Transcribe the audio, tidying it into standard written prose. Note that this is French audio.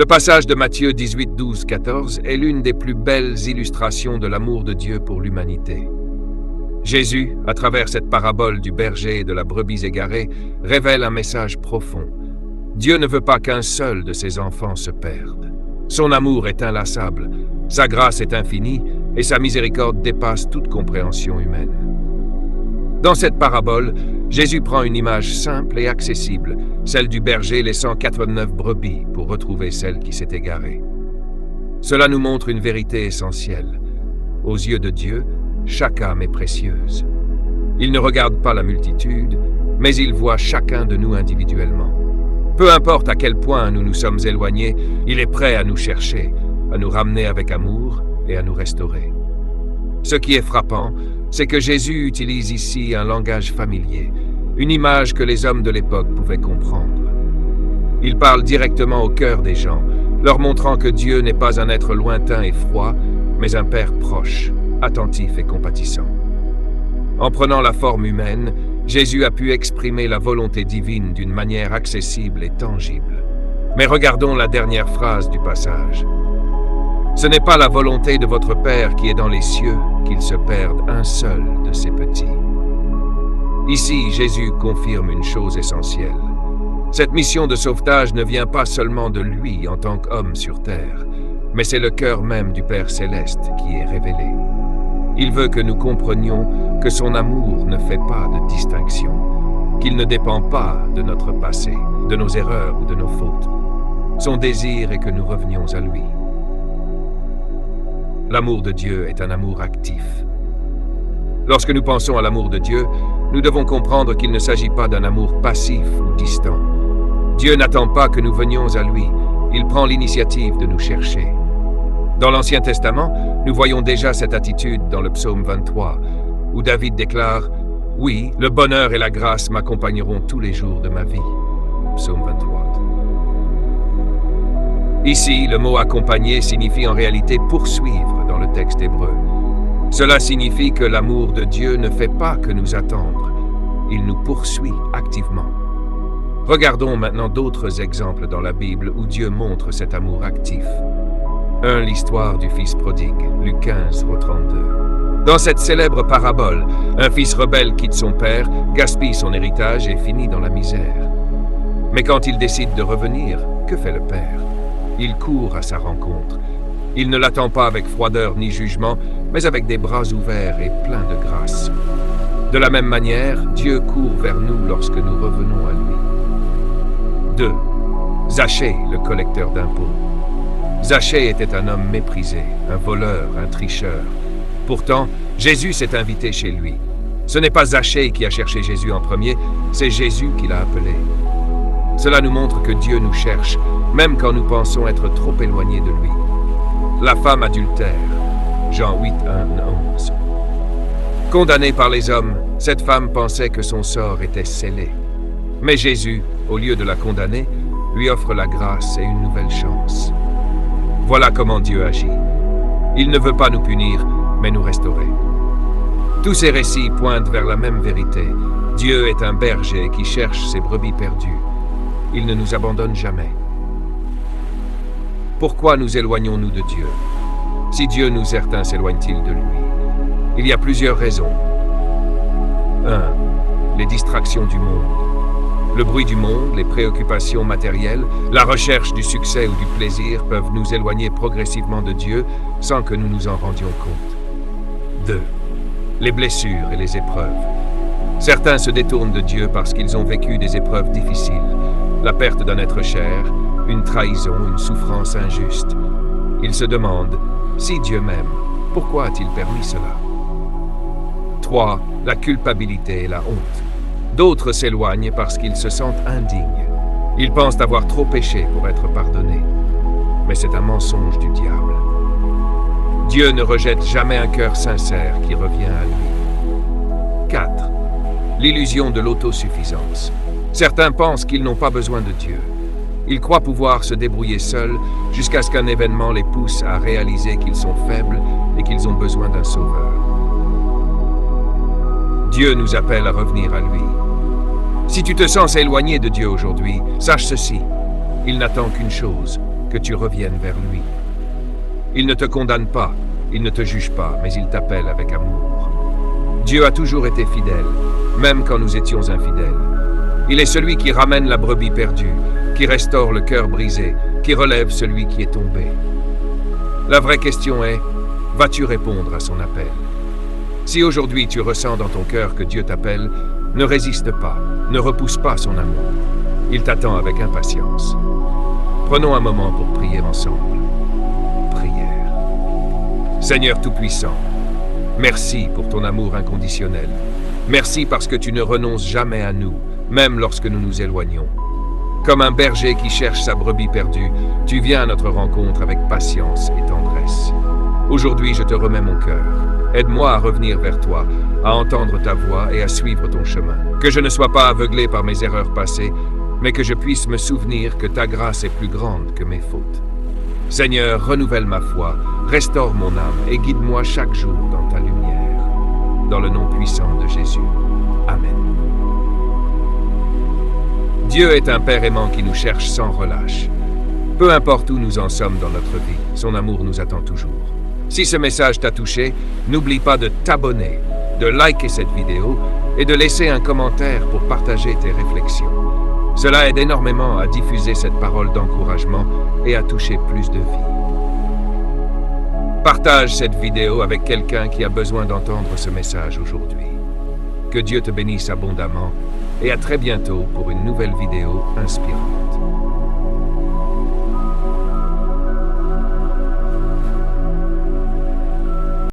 Le passage de Matthieu 18, 12, 14 est l'une des plus belles illustrations de l'amour de Dieu pour l'humanité. Jésus, à travers cette parabole du berger et de la brebis égarée, révèle un message profond. Dieu ne veut pas qu'un seul de ses enfants se perde. Son amour est inlassable, sa grâce est infinie et sa miséricorde dépasse toute compréhension humaine. Dans cette parabole, Jésus prend une image simple et accessible, celle du berger laissant 89 brebis pour retrouver celle qui s'est égarée. Cela nous montre une vérité essentielle. Aux yeux de Dieu, chaque âme est précieuse. Il ne regarde pas la multitude, mais il voit chacun de nous individuellement. Peu importe à quel point nous nous sommes éloignés, il est prêt à nous chercher, à nous ramener avec amour et à nous restaurer. Ce qui est frappant, c'est que Jésus utilise ici un langage familier, une image que les hommes de l'époque pouvaient comprendre. Il parle directement au cœur des gens, leur montrant que Dieu n'est pas un être lointain et froid, mais un Père proche, attentif et compatissant. En prenant la forme humaine, Jésus a pu exprimer la volonté divine d'une manière accessible et tangible. Mais regardons la dernière phrase du passage. Ce n'est pas la volonté de votre Père qui est dans les cieux qu'il se perde un seul de ses petits. Ici, Jésus confirme une chose essentielle. Cette mission de sauvetage ne vient pas seulement de lui en tant qu'homme sur terre, mais c'est le cœur même du Père céleste qui est révélé. Il veut que nous comprenions que son amour ne fait pas de distinction, qu'il ne dépend pas de notre passé, de nos erreurs ou de nos fautes. Son désir est que nous revenions à lui. L'amour de Dieu est un amour actif. Lorsque nous pensons à l'amour de Dieu, nous devons comprendre qu'il ne s'agit pas d'un amour passif ou distant. Dieu n'attend pas que nous venions à lui, il prend l'initiative de nous chercher. Dans l'Ancien Testament, nous voyons déjà cette attitude dans le psaume 23, où David déclare « Oui, le bonheur et la grâce m'accompagneront tous les jours de ma vie ». Psaume 23. Ici, le mot « accompagner » signifie en réalité « poursuivre » dans le texte hébreu. Cela signifie que l'amour de Dieu ne fait pas que nous attendre, il nous poursuit activement. Regardons maintenant d'autres exemples dans la Bible où Dieu montre cet amour actif. 1. L'histoire du fils prodigue, Luc 15, 32. Dans cette célèbre parabole, un fils rebelle quitte son père, gaspille son héritage et finit dans la misère. Mais quand il décide de revenir, que fait le père? Il court à sa rencontre. Il ne l'attend pas avec froideur ni jugement, mais avec des bras ouverts et pleins de grâce. De la même manière, Dieu court vers nous lorsque nous revenons à lui. 2. Zachée, le collecteur d'impôts. Zachée était un homme méprisé, un voleur, un tricheur. Pourtant, Jésus s'est invité chez lui. Ce n'est pas Zachée qui a cherché Jésus en premier, c'est Jésus qui l'a appelé. Cela nous montre que Dieu nous cherche, même quand nous pensons être trop éloignés de lui. La femme adultère, Jean 8, 1, 11. Condamnée par les hommes, cette femme pensait que son sort était scellé. Mais Jésus, au lieu de la condamner, lui offre la grâce et une nouvelle chance. Voilà comment Dieu agit. Il ne veut pas nous punir, mais nous restaurer. Tous ces récits pointent vers la même vérité. Dieu est un berger qui cherche ses brebis perdues. Il ne nous abandonne jamais. Pourquoi nous éloignons-nous de Dieu? Si Dieu nous certains s'éloigne-t-il de lui? Il y a plusieurs raisons. 1. Les distractions du monde. Le bruit du monde, les préoccupations matérielles, la recherche du succès ou du plaisir peuvent nous éloigner progressivement de Dieu sans que nous nous en rendions compte. 2. Les blessures et les épreuves. Certains se détournent de Dieu parce qu'ils ont vécu des épreuves difficiles, la perte d'un être cher, une trahison, une souffrance injuste. Ils se demandent, si Dieu m'aime, pourquoi a-t-il permis cela? 3. La culpabilité et la honte. D'autres s'éloignent parce qu'ils se sentent indignes. Ils pensent avoir trop péché pour être pardonnés. Mais c'est un mensonge du diable. Dieu ne rejette jamais un cœur sincère qui revient à lui. 4. L'illusion de l'autosuffisance. Certains pensent qu'ils n'ont pas besoin de Dieu. Ils croient pouvoir se débrouiller seuls jusqu'à ce qu'un événement les pousse à réaliser qu'ils sont faibles et qu'ils ont besoin d'un sauveur. Dieu nous appelle à revenir à lui. Si tu te sens éloigné de Dieu aujourd'hui, sache ceci, il n'attend qu'une chose, que tu reviennes vers lui. Il ne te condamne pas, il ne te juge pas, mais il t'appelle avec amour. Dieu a toujours été fidèle, même quand nous étions infidèles. Il est celui qui ramène la brebis perdue, qui restaure le cœur brisé, qui relève celui qui est tombé. La vraie question est, vas-tu répondre à son appel? Si aujourd'hui tu ressens dans ton cœur que Dieu t'appelle, ne résiste pas, ne repousse pas son amour. Il t'attend avec impatience. Prenons un moment pour prier ensemble. Prière. Seigneur Tout-Puissant, merci pour ton amour inconditionnel. Merci parce que tu ne renonces jamais à nous, même lorsque nous nous éloignons. Comme un berger qui cherche sa brebis perdue, tu viens à notre rencontre avec patience et tendresse. Aujourd'hui, je te remets mon cœur. Aide-moi à revenir vers toi, à entendre ta voix et à suivre ton chemin. Que je ne sois pas aveuglé par mes erreurs passées, mais que je puisse me souvenir que ta grâce est plus grande que mes fautes. Seigneur, renouvelle ma foi, restaure mon âme et guide-moi chaque jour dans ta lumière. Dans le nom puissant de Jésus. Amen. Dieu est un Père aimant qui nous cherche sans relâche. Peu importe où nous en sommes dans notre vie, son amour nous attend toujours. Si ce message t'a touché, n'oublie pas de t'abonner, de liker cette vidéo et de laisser un commentaire pour partager tes réflexions. Cela aide énormément à diffuser cette parole d'encouragement et à toucher plus de vies. Partage cette vidéo avec quelqu'un qui a besoin d'entendre ce message aujourd'hui. Que Dieu te bénisse abondamment et à très bientôt pour une nouvelle vidéo inspirante.